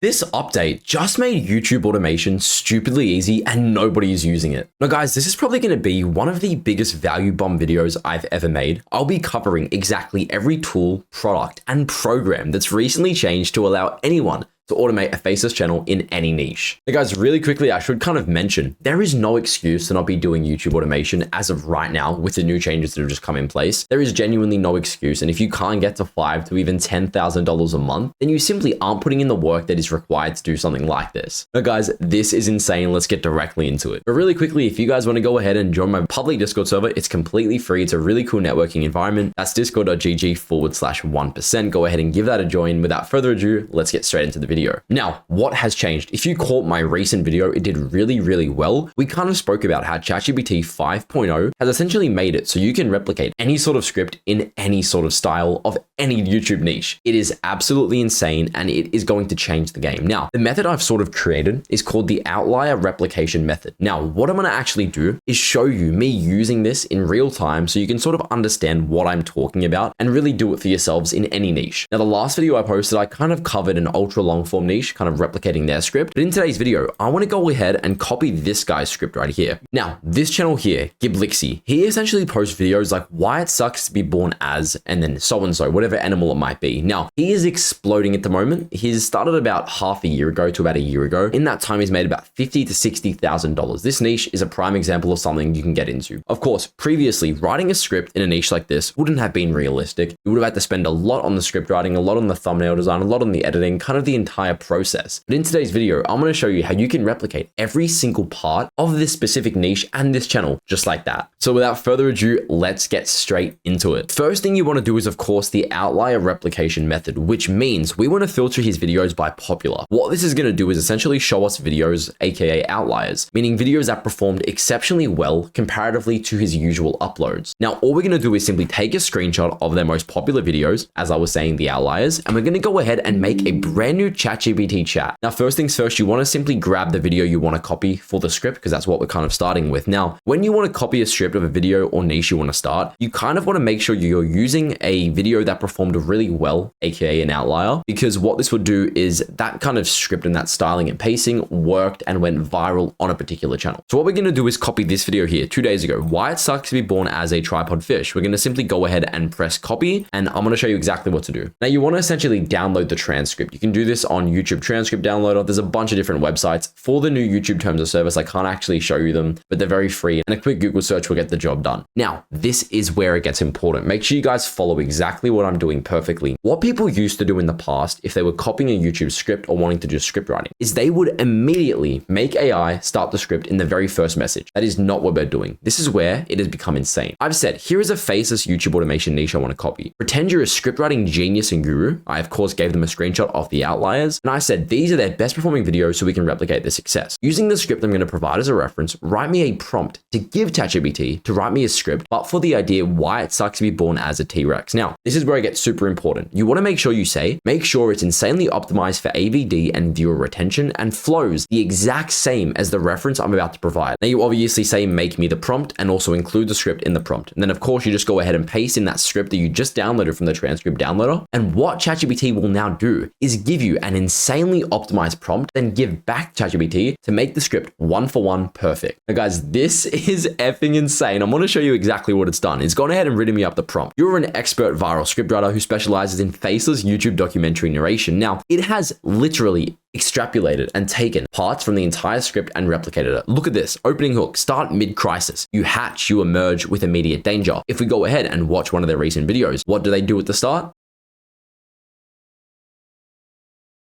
This update just made YouTube automation stupidly easy and nobody is using it. Now guys, this is probably going to be one of the biggest value bomb videos I've ever made. I'll be covering exactly every tool, product, and program that's recently changed to allow anyone to automate a faceless channel in any niche. Now guys, really quickly, I should kind of mention, there is no excuse to not be doing YouTube automation as of right now with the new changes that have just come in place. There is genuinely no excuse. And if you can't get to $5,000 to even $10,000 a month, then you simply aren't putting in the work that is required to do something like this. Now guys, this is insane. Let's get directly into it. But really quickly, if you guys want to go ahead and join my public Discord server, it's completely free. It's a really cool networking environment. That's discord.gg/1%. Go ahead and give that a join. Without further ado, let's get straight into the video. Now, what has changed? If you caught my recent video, it did really well. We kind of spoke about how ChatGPT 5.0 has essentially made it so you can replicate any sort of script in any sort of style of any YouTube niche. It is absolutely insane and it is going to change the game. Now, the method I've sort of created is called the outlier replication method. Now, what I'm going to actually do is show you me using this in real time so you can sort of understand what I'm talking about and really do it for yourselves in any niche. Now, the last video I posted, I kind of covered an ultra long form niche, kind of replicating their script. But in today's video, I want to go ahead and copy this guy's script right here. Now, this channel here, Giblixy, he essentially posts videos like why it sucks to be born as, and then so-and-so, whatever animal it might be. Now, he is exploding at the moment. He's started about half a year ago to about a year ago. In that time, he's made about $50,000 to $60,000. This niche is a prime example of something you can get into. Of course, previously, writing a script in a niche like this wouldn't have been realistic. You would have had to spend a lot on the script writing, a lot on the thumbnail design, a lot on the editing, kind of the entire process. But in today's video, I'm going to show you how you can replicate every single part of this specific niche and this channel just like that. So without further ado, let's get straight into it. First thing you want to do is, of course, the outlier replication method, which means we want to filter his videos by popular. What this is going to do is essentially show us videos, aka outliers, meaning videos that performed exceptionally well comparatively to his usual uploads. Now, all we're going to do is simply take a screenshot of their most popular videos, as I was saying, the outliers, and we're going to go ahead and make a brand new ChatGPT chat. Now, first things first, you want to simply grab the video you want to copy for the script, because that's what we're kind of starting with. Now, when you want to copy a script of a video or niche you want to start, you kind of want to make sure you're using a video that performed really well, aka an outlier, because what this would do is that kind of script and that styling and pacing worked and went viral on a particular channel. So what we're going to do is copy this video here 2 days ago, why it sucks to be born as a tripod fish. We're going to simply go ahead and press copy, and I'm going to show you exactly what to do. Now, you want to essentially download the transcript. You can do this on YouTube Transcript Downloader. There's a bunch of different websites for the new YouTube terms of service. I can't actually show you them, but they're very free, and a quick Google search will get the job done. Now, this is where it gets important. Make sure you guys follow exactly what I'm doing perfectly. What people used to do in the past, if they were copying a YouTube script or wanting to do script writing, is they would immediately make AI start the script in the very first message. That is not what we're doing. This is where it has become insane. I've said, here is a faceless YouTube automation niche I want to copy. Pretend you're a script writing genius and guru. I, of course, gave them a screenshot of the outliers, and I said, these are their best performing videos so we can replicate their success. Using the script I'm going to provide as a reference, write me a prompt to give ChatGPT to write me a script, but for the idea why it sucks to be born as a T-Rex. Now, this is where it gets super important. You want to make sure you say, make sure it's insanely optimized for AVD and viewer retention and flows the exact same as the reference I'm about to provide. Now, you obviously say, make me the prompt, and also include the script in the prompt. And then, of course, you just go ahead and paste in that script that you just downloaded from the transcript downloader. And what ChatGPT will now do is give you an insanely optimized prompt, then give back ChatGPT to make the script one for one perfect. Now, guys, this is effing insane. I'm going to show you exactly what it's done. It's gone ahead and written me up the prompt. You're an expert viral scriptwriter who specializes in faceless YouTube documentary narration. Now, it has literally extrapolated and taken parts from the entire script and replicated it. Look at this. Opening hook, start mid-crisis. You hatch, you emerge with immediate danger. If we go ahead and watch one of their recent videos, what do they do at the start?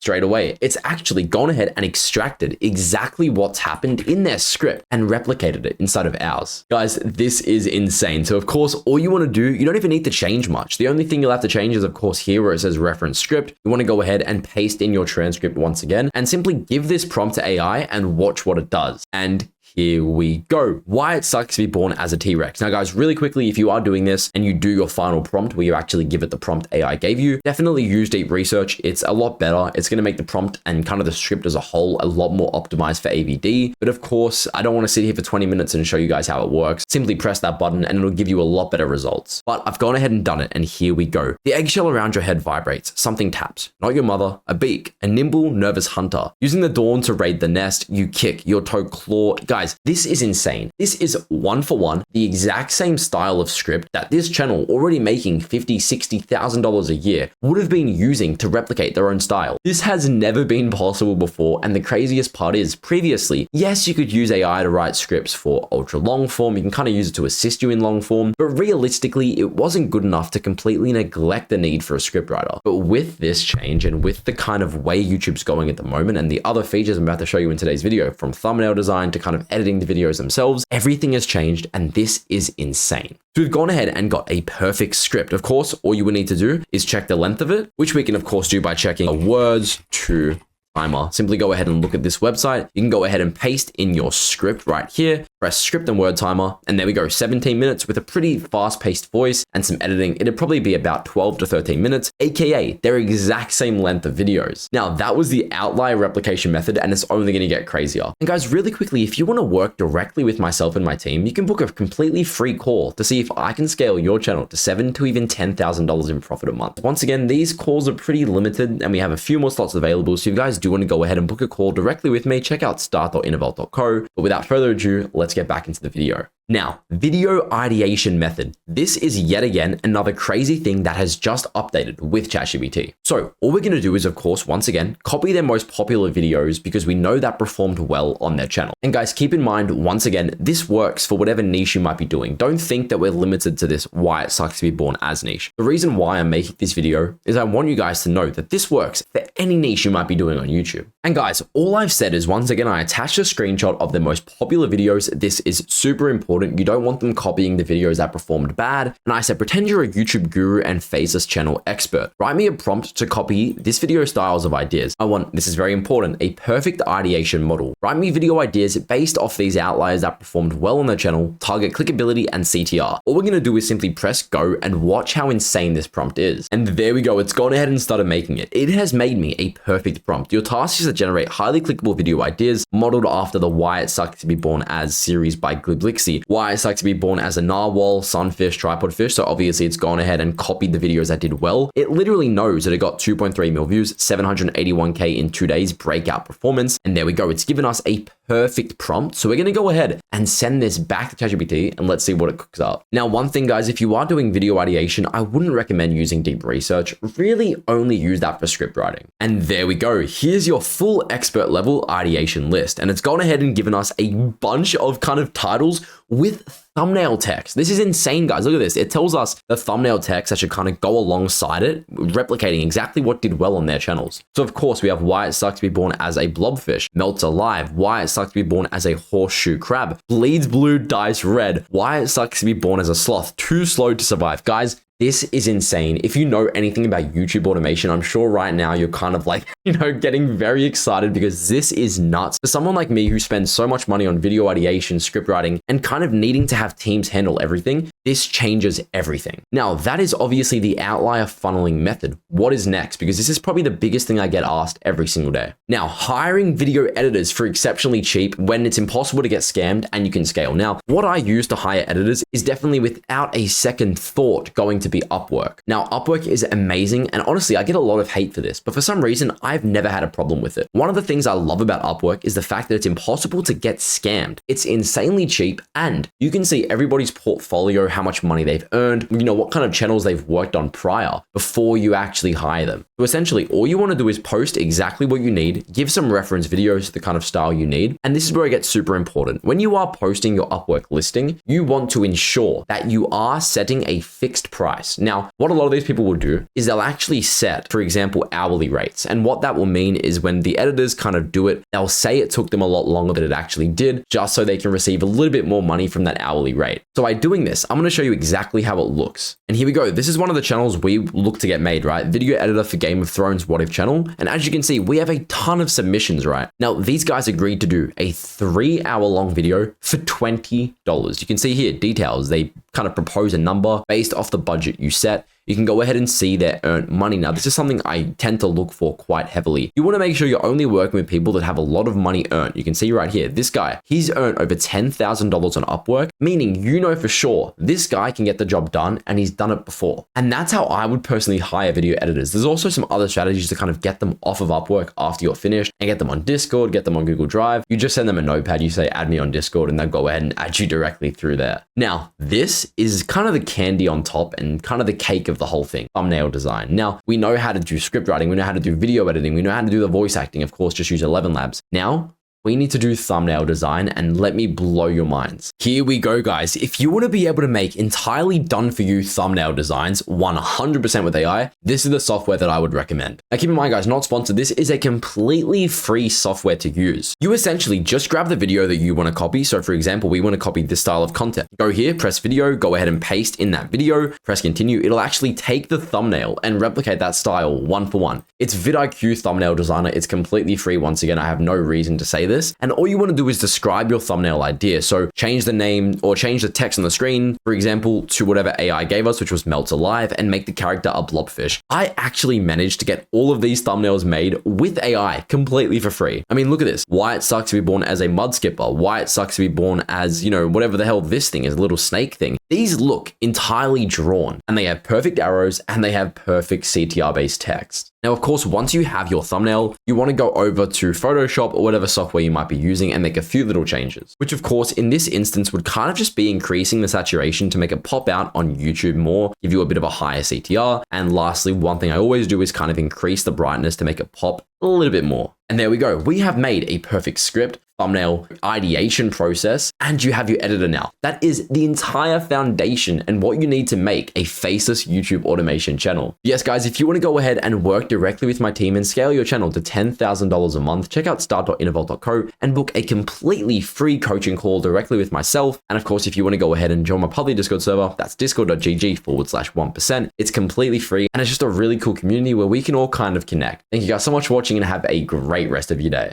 Straight away, it's actually gone ahead and extracted exactly what's happened in their script and replicated it inside of ours. Guys, this is insane. So of course, all you want to do, you don't even need to change much. The only thing you'll have to change is, of course, here where it says reference script, you want to go ahead and paste in your transcript once again and simply give this prompt to AI and watch what it does. And here we go. Why it sucks to be born as a T-Rex. Now guys, really quickly, if you are doing this and you do your final prompt where you actually give it the prompt AI gave you, definitely use deep research. It's a lot better. It's going to make the prompt and kind of the script as a whole a lot more optimized for AVD. But of course, I don't want to sit here for 20 minutes and show you guys how it works. Simply press that button and it'll give you a lot better results. But I've gone ahead and done it, and here we go. The eggshell around your head vibrates. Something taps. Not your mother, a beak, a nimble, nervous hunter. Using the dawn to raid the nest, you kick, your toe claw. Guys, this is insane. This is one for one, the exact same style of script that this channel, already making $50,000, $60,000 a year, would have been using to replicate their own style. This has never been possible before, and the craziest part is, previously, yes, you could use AI to write scripts for ultra long form. You can kind of use it to assist you in long form, but realistically, it wasn't good enough to completely neglect the need for a scriptwriter. But with this change and with the kind of way YouTube's going at the moment and the other features I'm about to show you in today's video, from thumbnail design to kind of editing the videos themselves, everything has changed, and this is insane. So we've gone ahead and got a perfect script. Of course, all you would need to do is check the length of it, which we can of course do by checking a words to timer. Simply go ahead and look at this website. You can go ahead and paste in your script right here, press script and word timer, and there we go, 17 minutes with a pretty fast-paced voice and some editing. It'd probably be about 12 to 13 minutes, aka their exact same length of videos. Now, that was the outlier replication method, and it's only gonna get crazier. And guys, really quickly, if you wanna work directly with myself and my team, you can book a completely free call to see if I can scale your channel to $7,000 to even $10,000 in profit a month. Once again, these calls are pretty limited, and we have a few more slots available, so if you guys do want to go ahead and book a call directly with me, check out start.innovault.co. But without further ado, let's get back into the video. Now, video ideation method. This is yet again another crazy thing that has just updated with ChatGPT. So all we're going to do is, of course, once again, copy their most popular videos because we know that performed well on their channel. And guys, keep in mind, once again, this works for whatever niche you might be doing. Don't think that we're limited to this why it sucks to be born as niche. The reason why I'm making this video is I want you guys to know that this works for any niche you might be doing on YouTube. And guys, all I've said is, once again, I attached a screenshot of the most popular videos. This is super important. You don't want them copying the videos that performed bad. And I said, pretend you're a YouTube guru and Phaseless channel expert. Write me a prompt to copy this video styles of ideas. I want, this is very important, a perfect ideation model. Write me video ideas based off these outliers that performed well on the channel, target clickability and CTR. All we're going to do is simply press go and watch how insane this prompt is. And there we go. It's gone ahead and started making it. It has made me a perfect prompt. Your task is to generate highly clickable video ideas modeled after the Why It Sucks to Be Born As series by Gliblixi. Why It Sucks to Be Born As a narwhal, sunfish, tripod fish. So obviously it's gone ahead and copied the videos that did well. It literally knows that it got 2.3 mil views, 781K in 2 days, breakout performance. And there we go. It's given us a perfect prompt. So we're going to go ahead and send this back to ChatGPT and let's see what it cooks up. Now, one thing, guys, if you are doing video ideation, I wouldn't recommend using deep research. Really only use that for script writing. And there we go. Here's your full expert level ideation list. And it's gone ahead and given us a bunch of kind of titles with thumbnail text. This is insane, guys. Look at this. It tells us the thumbnail text that should kind of go alongside it, replicating exactly what did well on their channels. So of course we have Why It Sucks to Be Born As a Blobfish, Melts Alive, Why It Sucks to Be Born As a Horseshoe Crab, Bleeds Blue, Dies Red, Why It Sucks to Be Born As a Sloth, Too Slow to Survive. Guys, this is insane. If you know anything about YouTube automation, I'm sure right now you're kind of like, getting very excited because this is nuts. For someone like me who spends so much money on video ideation, script writing, and kind of needing to have teams handle everything, this changes everything. Now, that is obviously the outlier funneling method. What is next? Because this is probably the biggest thing I get asked every single day. Now, hiring video editors for exceptionally cheap when it's impossible to get scammed and you can scale. Now, what I use to hire editors is definitely without a second thought going to be Upwork. Now, Upwork is amazing, and honestly, I get a lot of hate for this, but for some reason, I've never had a problem with it. One of the things I love about Upwork is the fact that it's impossible to get scammed. It's insanely cheap, and you can see everybody's portfolio, how much money they've earned, what kind of channels they've worked on prior before you actually hire them. So essentially, all you want to do is post exactly what you need, give some reference videos to the kind of style you need, and this is where it gets super important. When you are posting your Upwork listing, you want to ensure that you are setting a fixed price. Now, what a lot of these people will do is they'll actually set, for example, hourly rates. And what that will mean is when the editors kind of do it, they'll say it took them a lot longer than it actually did, just so they can receive a little bit more money from that hourly rate. So by doing this, I'm going to show you exactly how it looks. And here we go. This is one of the channels we look to get made, right? Video editor for Game of Thrones What If channel. And as you can see, we have a ton of submissions, right? Now, these guys agreed to do a 3-hour-long video for $20. You can see here details. They kind of propose a number based off the budget you set. You can go ahead and see their earned money. Now, this is something I tend to look for quite heavily. You want to make sure you're only working with people that have a lot of money earned. You can see right here, this guy, he's earned over $10,000 on Upwork, meaning you know for sure this guy can get the job done and he's done it before. And that's how I would personally hire video editors. There's also some other strategies to kind of get them off of Upwork after you're finished and get them on Discord, get them on Google Drive. You just send them a notepad, you say, add me on Discord, and they'll go ahead and add you directly through there. Now, this is kind of the candy on top and kind of the cake of the whole thing, thumbnail design. Now, we know how to do script writing, we know how to do video editing, we know how to do the voice acting, of course, just use 11 Labs. Now, we need to do thumbnail design, and let me blow your minds. Here we go, guys. If you want to be able to make entirely done for you thumbnail designs 100% with AI, this is the software that I would recommend. Now keep in mind, guys, not sponsored. This is a completely free software to use. You essentially just grab the video that you want to copy. So for example, we want to copy this style of content. Go here, press video, go ahead and paste in that video, press continue. It'll actually take the thumbnail and replicate that style one for one. It's vidIQ Thumbnail Designer. It's completely free. Once again, I have no reason to say this. And all you want to do is describe your thumbnail idea. So change the name or change the text on the screen, for example, to whatever AI gave us, which was Melts Alive, and make the character a blobfish. I actually managed to get all of these thumbnails made with AI completely for free. I mean, look at this. Why it sucks to be born as a mud skipper. Why it sucks to be born as, you know, whatever the hell this thing is, a little snake thing. These look entirely drawn, and they have perfect arrows and they have perfect CTR-based text. Now, of course, once you have your thumbnail, you want to go over to Photoshop or whatever software you might be using and make a few little changes, which of course, in this instance would kind of just be increasing the saturation to make it pop out on YouTube more, give you a bit of a higher CTR. And lastly, one thing I always do is kind of increase the brightness to make it pop a little bit more. And there we go. We have made a perfect script, thumbnail, ideation process, and you have your editor now. That is the entire foundation and what you need to make a faceless YouTube automation channel. Yes, guys, if you want to go ahead and work directly with my team and scale your channel to $10,000 a month, check out start.innovault.co and book a completely free coaching call directly with myself. And of course, if you want to go ahead and join my public Discord server, that's discord.gg/1%. It's completely free, and it's just a really cool community where we can all kind of connect. Thank you guys so much for watching, and have a great rest of your day.